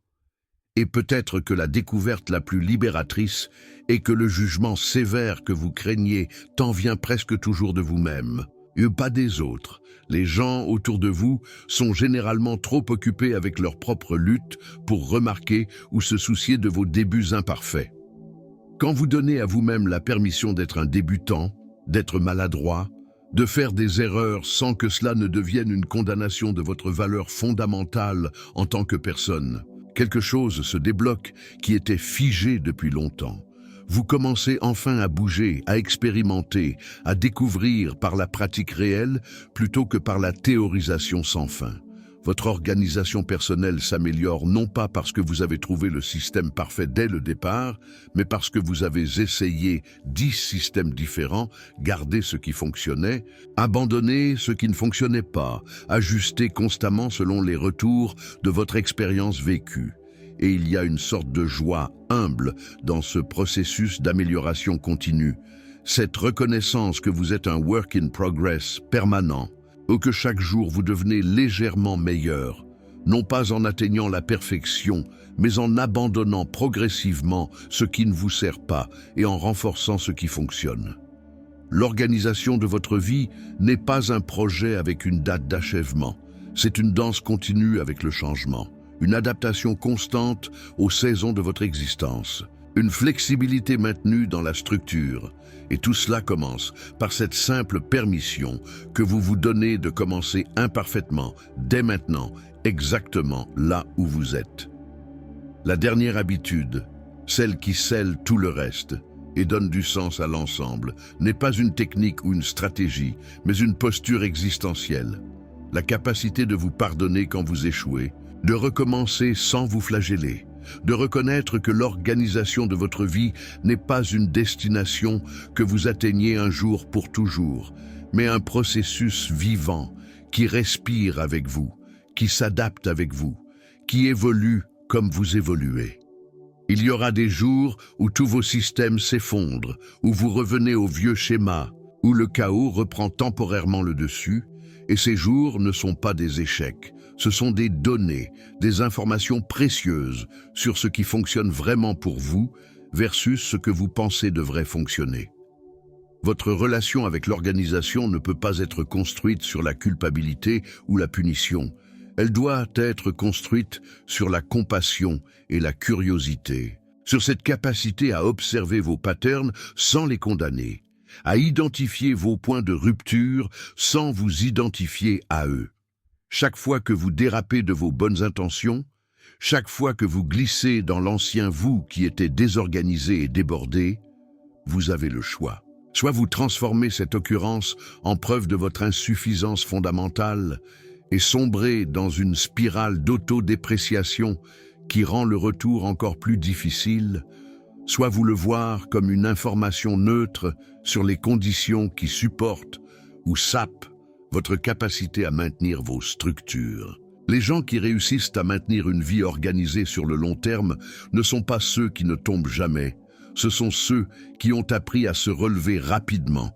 Et peut-être que la découverte la plus libératrice est que le jugement sévère que vous craignez t'en vient presque toujours de vous-même, et pas des autres. Les gens autour de vous sont généralement trop occupés avec leur propre lutte pour remarquer ou se soucier de vos débuts imparfaits. Quand vous donnez à vous-même la permission d'être un débutant, d'être maladroit, de faire des erreurs sans que cela ne devienne une condamnation de votre valeur fondamentale en tant que personne, quelque chose se débloque qui était figé depuis longtemps. Vous commencez enfin à bouger, à expérimenter, à découvrir par la pratique réelle plutôt que par la théorisation sans fin. Votre organisation personnelle s'améliore non pas parce que vous avez trouvé le système parfait dès le départ, mais parce que vous avez essayé 10 systèmes différents, gardé ce qui fonctionnait, abandonné ce qui ne fonctionnait pas, ajusté constamment selon les retours de votre expérience vécue. Et il y a une sorte de joie humble dans ce processus d'amélioration continue, cette reconnaissance que vous êtes un work in progress permanent, ou que chaque jour vous devenez légèrement meilleur, non pas en atteignant la perfection, mais en abandonnant progressivement ce qui ne vous sert pas et en renforçant ce qui fonctionne. L'organisation de votre vie n'est pas un projet avec une date d'achèvement, c'est une danse continue avec le changement, une adaptation constante aux saisons de votre existence, une flexibilité maintenue dans la structure. Et tout cela commence par cette simple permission que vous vous donnez de commencer imparfaitement, dès maintenant, exactement là où vous êtes. La dernière habitude, celle qui scelle tout le reste et donne du sens à l'ensemble, n'est pas une technique ou une stratégie, mais une posture existentielle. La capacité de vous pardonner quand vous échouez, de recommencer sans vous flageller, de reconnaître que l'organisation de votre vie n'est pas une destination que vous atteignez un jour pour toujours, mais un processus vivant qui respire avec vous, qui s'adapte avec vous, qui évolue comme vous évoluez. Il y aura des jours où tous vos systèmes s'effondrent, où vous revenez au vieux schéma, où le chaos reprend temporairement le dessus, et ces jours ne sont pas des échecs. Ce sont des données, des informations précieuses sur ce qui fonctionne vraiment pour vous versus ce que vous pensez devrait fonctionner. Votre relation avec l'organisation ne peut pas être construite sur la culpabilité ou la punition. Elle doit être construite sur la compassion et la curiosité, sur cette capacité à observer vos patterns sans les condamner, à identifier vos points de rupture sans vous identifier à eux. Chaque fois que vous dérapez de vos bonnes intentions, chaque fois que vous glissez dans l'ancien vous qui était désorganisé et débordé, vous avez le choix. Soit vous transformez cette occurrence en preuve de votre insuffisance fondamentale et sombrez dans une spirale d'autodépréciation qui rend le retour encore plus difficile, soit vous le voir comme une information neutre sur les conditions qui supportent ou sapent votre capacité à maintenir vos structures. Les gens qui réussissent à maintenir une vie organisée sur le long terme ne sont pas ceux qui ne tombent jamais. Ce sont ceux qui ont appris à se relever rapidement,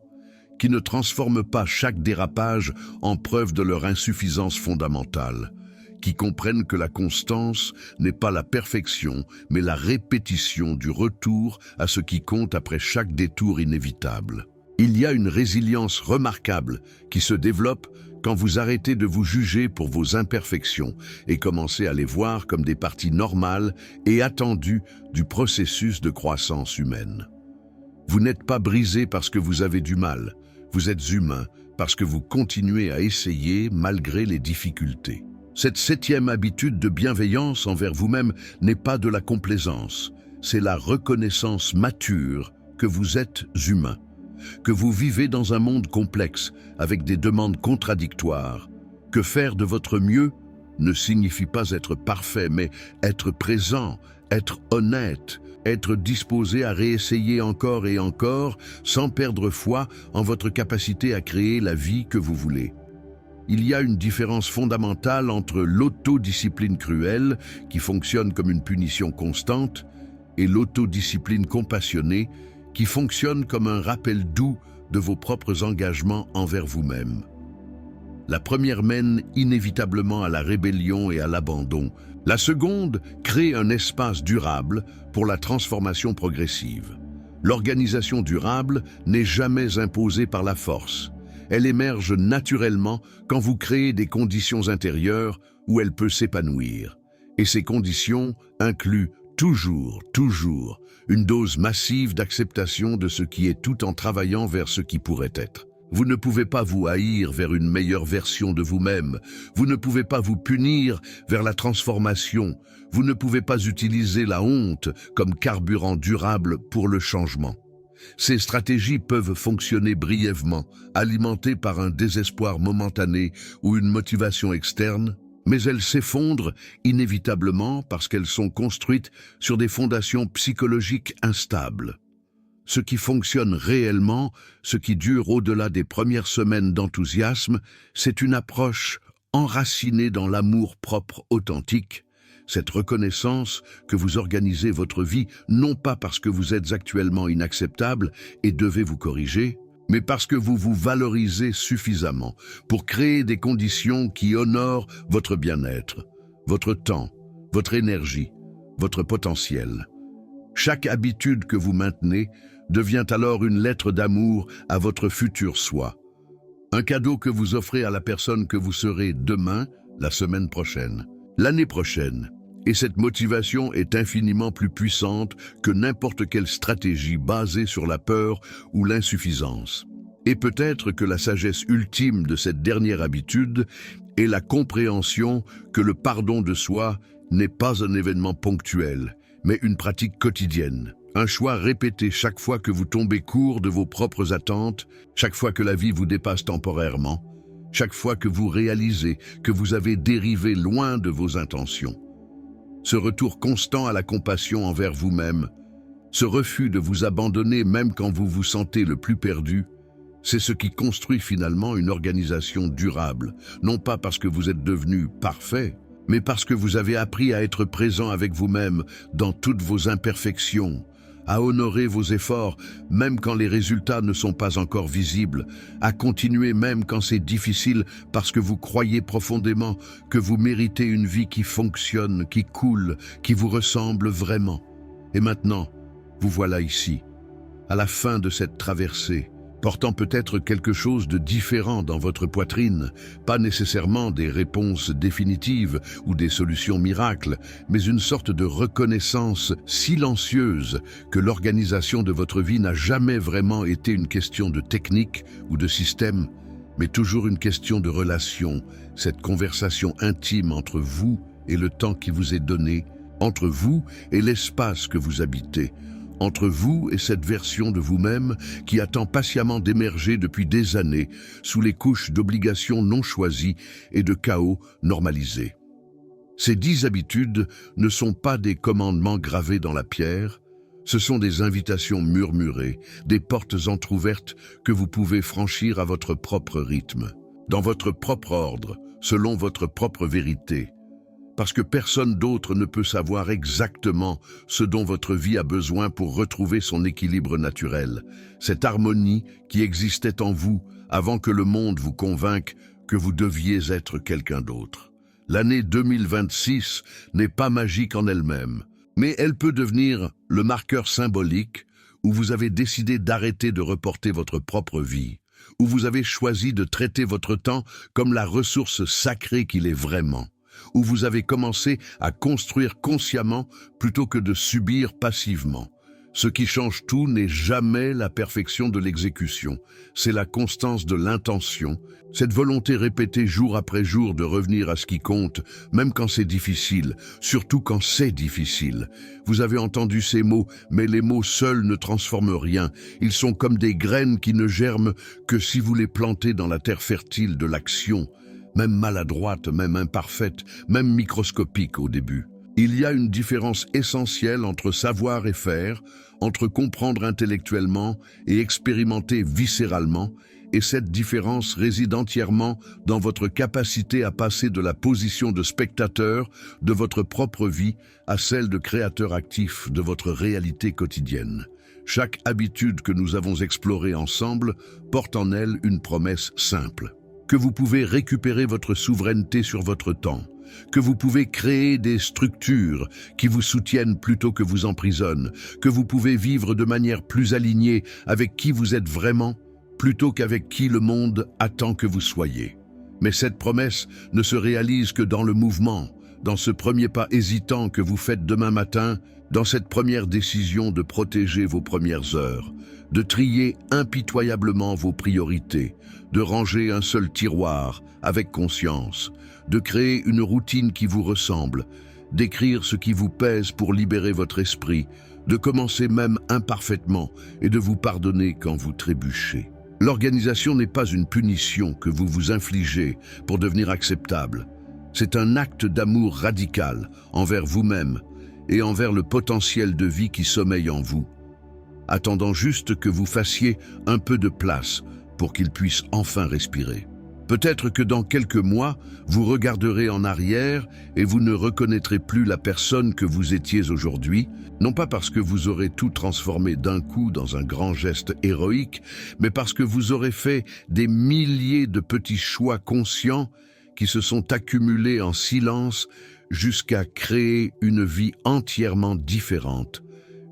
qui ne transforment pas chaque dérapage en preuve de leur insuffisance fondamentale, qui comprennent que la constance n'est pas la perfection, mais la répétition du retour à ce qui compte après chaque détour inévitable. Il y a une résilience remarquable qui se développe Quand vous arrêtez de vous juger pour vos imperfections et commencez à les voir comme des parties normales et attendues du processus de croissance humaine. Vous n'êtes pas brisé parce que vous avez du mal, vous êtes humain parce que vous continuez à essayer malgré les difficultés. Cette 7e habitude de bienveillance envers vous-même n'est pas de la complaisance, c'est la reconnaissance mature que vous êtes humain, que vous vivez dans un monde complexe avec des demandes contradictoires, que faire de votre mieux ne signifie pas être parfait, mais être présent, être honnête, être disposé à réessayer encore et encore sans perdre foi en votre capacité à créer la vie que vous voulez. Il y a une différence fondamentale entre l'autodiscipline cruelle, qui fonctionne comme une punition constante, et l'autodiscipline compassionnée, qui fonctionne comme un rappel doux de vos propres engagements envers vous-même. La première mène inévitablement à la rébellion et à l'abandon. La seconde crée un espace durable pour la transformation progressive. L'organisation durable n'est jamais imposée par la force. Elle émerge naturellement quand vous créez des conditions intérieures où elle peut s'épanouir. Et ces conditions incluent toujours, une dose massive d'acceptation de ce qui est tout en travaillant vers ce qui pourrait être. Vous ne pouvez pas vous haïr vers une meilleure version de vous-même. Vous ne pouvez pas vous punir vers la transformation. Vous ne pouvez pas utiliser la honte comme carburant durable pour le changement. Ces stratégies peuvent fonctionner brièvement, alimentées par un désespoir momentané ou une motivation externe, mais elles s'effondrent inévitablement parce qu'elles sont construites sur des fondations psychologiques instables. Ce qui fonctionne réellement, ce qui dure au-delà des premières semaines d'enthousiasme, c'est une approche enracinée dans l'amour propre authentique, cette reconnaissance que vous organisez votre vie non pas parce que vous êtes actuellement inacceptable et devez vous corriger, mais parce que vous vous valorisez suffisamment pour créer des conditions qui honorent votre bien-être, votre temps, votre énergie, votre potentiel. Chaque habitude que vous maintenez devient alors une lettre d'amour à votre futur soi. Un cadeau que vous offrez à la personne que vous serez demain, la semaine prochaine, l'année prochaine. Et cette motivation est infiniment plus puissante que n'importe quelle stratégie basée sur la peur ou l'insuffisance. Et peut-être que la sagesse ultime de cette dernière habitude est la compréhension que le pardon de soi n'est pas un événement ponctuel, mais une pratique quotidienne. Un choix répété chaque fois que vous tombez court de vos propres attentes, chaque fois que la vie vous dépasse temporairement, chaque fois que vous réalisez que vous avez dérivé loin de vos intentions. Ce retour constant à la compassion envers vous-même, ce refus de vous abandonner même quand vous vous sentez le plus perdu, c'est ce qui construit finalement une organisation durable, non pas parce que vous êtes devenu parfait, mais parce que vous avez appris à être présent avec vous-même dans toutes vos imperfections, à honorer vos efforts même quand les résultats ne sont pas encore visibles, à continuer même quand c'est difficile parce que vous croyez profondément que vous méritez une vie qui fonctionne, qui coule, qui vous ressemble vraiment. Et maintenant, vous voilà ici, à la fin de cette traversée, portant peut-être quelque chose de différent dans votre poitrine, pas nécessairement des réponses définitives ou des solutions miracles, mais une sorte de reconnaissance silencieuse que l'organisation de votre vie n'a jamais vraiment été une question de technique ou de système, mais toujours une question de relation, cette conversation intime entre vous et le temps qui vous est donné, entre vous et l'espace que vous habitez, entre vous et cette version de vous-même qui attend patiemment d'émerger depuis des années sous les couches d'obligations non choisies et de chaos normalisés. Ces 10 habitudes ne sont pas des commandements gravés dans la pierre, ce sont des invitations murmurées, des portes entr'ouvertes que vous pouvez franchir à votre propre rythme, dans votre propre ordre, selon votre propre vérité. Parce que personne d'autre ne peut savoir exactement ce dont votre vie a besoin pour retrouver son équilibre naturel, cette harmonie qui existait en vous avant que le monde vous convainque que vous deviez être quelqu'un d'autre. L'année 2026 n'est pas magique en elle-même, mais elle peut devenir le marqueur symbolique où vous avez décidé d'arrêter de reporter votre propre vie, où vous avez choisi de traiter votre temps comme la ressource sacrée qu'il est vraiment, où vous avez commencé à construire consciemment plutôt que de subir passivement. Ce qui change tout n'est jamais la perfection de l'exécution, c'est la constance de l'intention, cette volonté répétée jour après jour de revenir à ce qui compte, même quand c'est difficile, surtout quand c'est difficile. Vous avez entendu ces mots, mais les mots seuls ne transforment rien. Ils sont comme des graines qui ne germent que si vous les plantez dans la terre fertile de l'action, même maladroite, même imparfaite, même microscopique au début. Il y a une différence essentielle entre savoir et faire, entre comprendre intellectuellement et expérimenter viscéralement, et cette différence réside entièrement dans votre capacité à passer de la position de spectateur de votre propre vie à celle de créateur actif de votre réalité quotidienne. Chaque habitude que nous avons explorée ensemble porte en elle une promesse simple, que vous pouvez récupérer votre souveraineté sur votre temps, que vous pouvez créer des structures qui vous soutiennent plutôt que vous emprisonnent, que vous pouvez vivre de manière plus alignée avec qui vous êtes vraiment, plutôt qu'avec qui le monde attend que vous soyez. Mais cette promesse ne se réalise que dans le mouvement, dans ce premier pas hésitant que vous faites demain matin, dans cette première décision de protéger vos premières heures, de trier impitoyablement vos priorités, de ranger un seul tiroir avec conscience, de créer une routine qui vous ressemble, d'écrire ce qui vous pèse pour libérer votre esprit, de commencer même imparfaitement et de vous pardonner quand vous trébuchez. L'organisation n'est pas une punition que vous vous infligez pour devenir acceptable. C'est un acte d'amour radical envers vous-même et envers le potentiel de vie qui sommeille en vous, attendant juste que vous fassiez un peu de place pour qu'il puisse enfin respirer. Peut-être que dans quelques mois, vous regarderez en arrière et vous ne reconnaîtrez plus la personne que vous étiez aujourd'hui, non pas parce que vous aurez tout transformé d'un coup dans un grand geste héroïque, mais parce que vous aurez fait des milliers de petits choix conscients qui se sont accumulés en silence jusqu'à créer une vie entièrement différente.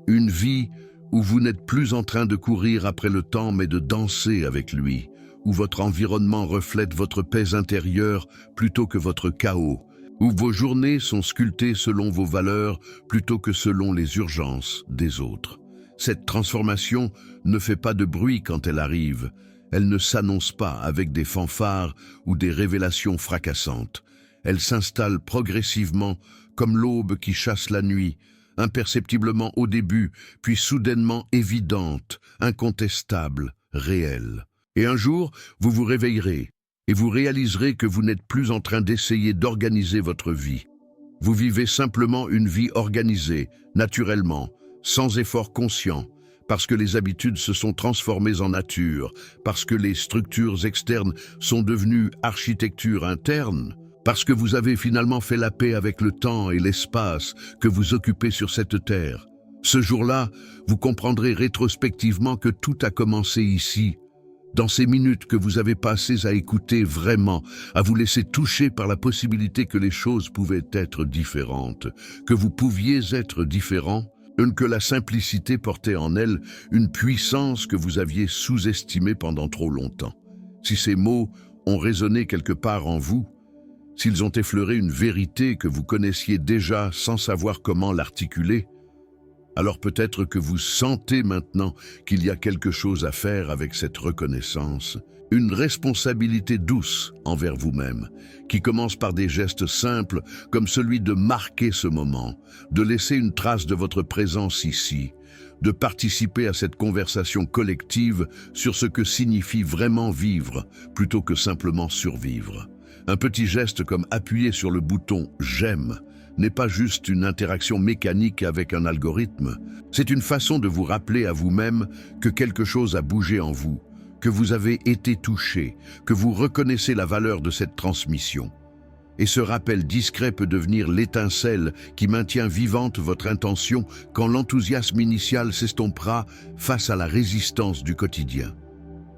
Une vie où vous n'êtes plus en train de courir après le temps mais de danser avec lui, où votre environnement reflète votre paix intérieure plutôt que votre chaos, où vos journées sont sculptées selon vos valeurs plutôt que selon les urgences des autres. Cette transformation ne fait pas de bruit quand elle arrive. Elle ne s'annonce pas avec des fanfares ou des révélations fracassantes. Elle s'installe progressivement comme l'aube qui chasse la nuit, imperceptiblement au début, puis soudainement évidente, incontestable, réelle. Et un jour, vous vous réveillerez et vous réaliserez que vous n'êtes plus en train d'essayer d'organiser votre vie. Vous vivez simplement une vie organisée, naturellement, sans effort conscient, parce que les habitudes se sont transformées en nature, parce que les structures externes sont devenues architecture interne, parce que vous avez finalement fait la paix avec le temps et l'espace que vous occupez sur cette terre. Ce jour-là, vous comprendrez rétrospectivement que tout a commencé ici, dans ces minutes que vous avez passées à écouter vraiment, à vous laisser toucher par la possibilité que les choses pouvaient être différentes, que vous pouviez être différent, que la simplicité portait en elle une puissance que vous aviez sous-estimée pendant trop longtemps. Si ces mots ont résonné quelque part en vous, s'ils ont effleuré une vérité que vous connaissiez déjà sans savoir comment l'articuler, alors peut-être que vous sentez maintenant qu'il y a quelque chose à faire avec cette reconnaissance, une responsabilité douce envers vous-même, qui commence par des gestes simples comme celui de marquer ce moment, de laisser une trace de votre présence ici, de participer à cette conversation collective sur ce que signifie vraiment vivre plutôt que simplement survivre. Un petit geste comme appuyer sur le bouton « J'aime » n'est pas juste une interaction mécanique avec un algorithme, c'est une façon de vous rappeler à vous-même que quelque chose a bougé en vous, que vous avez été touché, que vous reconnaissez la valeur de cette transmission. Et ce rappel discret peut devenir l'étincelle qui maintient vivante votre intention quand l'enthousiasme initial s'estompera face à la résistance du quotidien.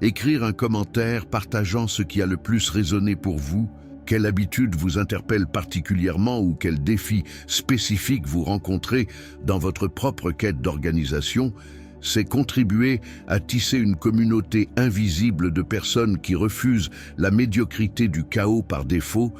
Écrire un commentaire partageant ce qui a le plus résonné pour vous, quelle habitude vous interpelle particulièrement ou quel défi spécifique vous rencontrez dans votre propre quête d'organisation, c'est contribuer à tisser une communauté invisible de personnes qui refusent la médiocrité du chaos par défaut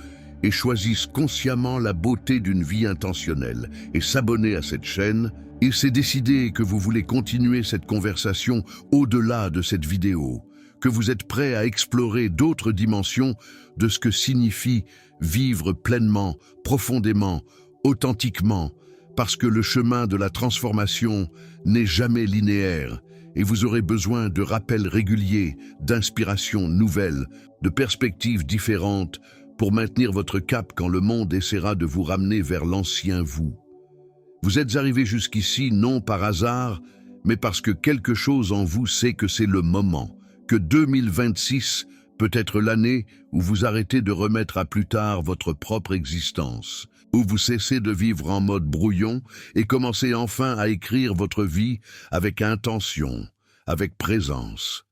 et choisissent consciemment la beauté d'une vie intentionnelle. Et s'abonner à cette chaîne, et c'est décider que vous voulez continuer cette conversation au-delà de cette vidéo, que vous êtes prêt à explorer d'autres dimensions de ce que signifie vivre pleinement, profondément, authentiquement, parce que le chemin de la transformation n'est jamais linéaire et vous aurez besoin de rappels réguliers, d'inspirations nouvelles, de perspectives différentes pour maintenir votre cap quand le monde essaiera de vous ramener vers l'ancien vous. Vous êtes arrivé jusqu'ici non par hasard, mais parce que quelque chose en vous sait que c'est le moment, que 2026 peut être l'année où vous arrêtez de remettre à plus tard votre propre existence, où vous cessez de vivre en mode brouillon et commencez enfin à écrire votre vie avec intention, avec présence,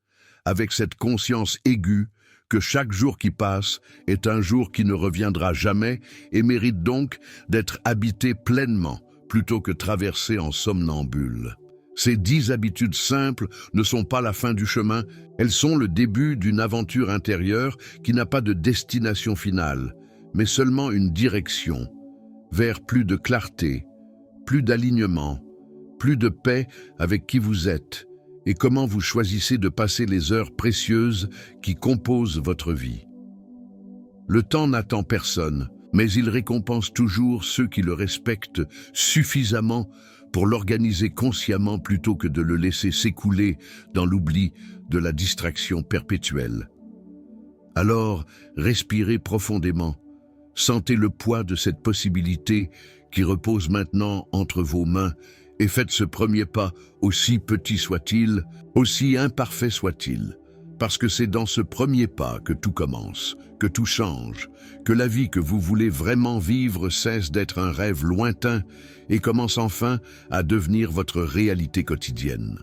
avec cette conscience aiguë que chaque jour qui passe est un jour qui ne reviendra jamais et mérite donc d'être habité pleinement plutôt que traversé en somnambule. Ces 10 habitudes simples ne sont pas la fin du chemin, elles sont le début d'une aventure intérieure qui n'a pas de destination finale, mais seulement une direction, vers plus de clarté, plus d'alignement, plus de paix avec qui vous êtes et comment vous choisissez de passer les heures précieuses qui composent votre vie. Le temps n'attend personne, mais il récompense toujours ceux qui le respectent suffisamment pour l'organiser consciemment plutôt que de le laisser s'écouler dans l'oubli de la distraction perpétuelle. Alors, respirez profondément, sentez le poids de cette possibilité qui repose maintenant entre vos mains et faites ce premier pas, aussi petit soit-il, aussi imparfait soit-il, parce que c'est dans ce premier pas que tout commence, que tout change, que la vie que vous voulez vraiment vivre cesse d'être un rêve lointain et commence enfin à devenir votre réalité quotidienne.